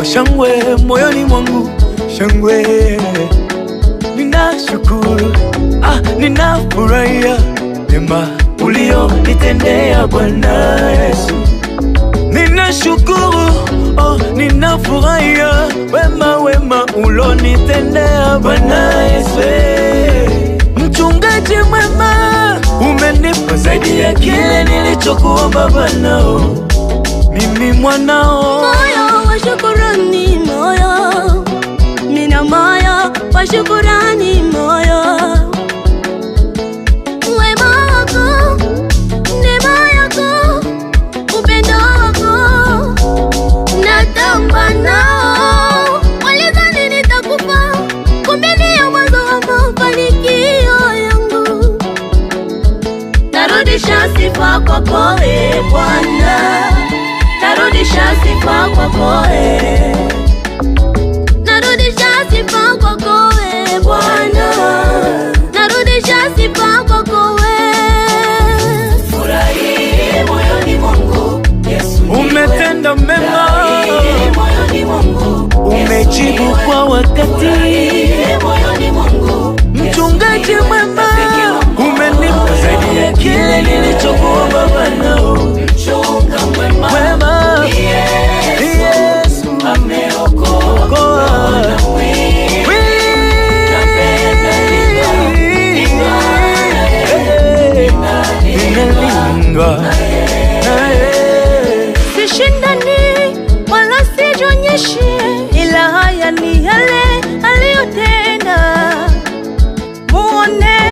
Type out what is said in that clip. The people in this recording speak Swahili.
kwa shangwe moyoni mwangu, shangwe. Ninashukuru, ninafurahia mema ulionitendea Bwana Yesu. Ninashukuru, ninafurahia wema ulionitendea Bwana Yesu. Mchungaji mwema, umenipa zaidi ya kile nilichokuomba Bwana. Mimi mwanao, moyo wa shukrani, moyo mina moyo wa shukrani, moyo wema wako, neema yako, upendo wako natamba nao. Walidhani nitakufa, kumbe ni mwanzo wa mafanikio yangu. Narudisha sifa kwako Bwana, narudisha sifa kwako, narudisha sifa kwako Bwana, narudisha sifa kwako. Furahi moyoni mwangu, Yesu umetenda mema, moyoni mwangu, umejibu kwa wakati.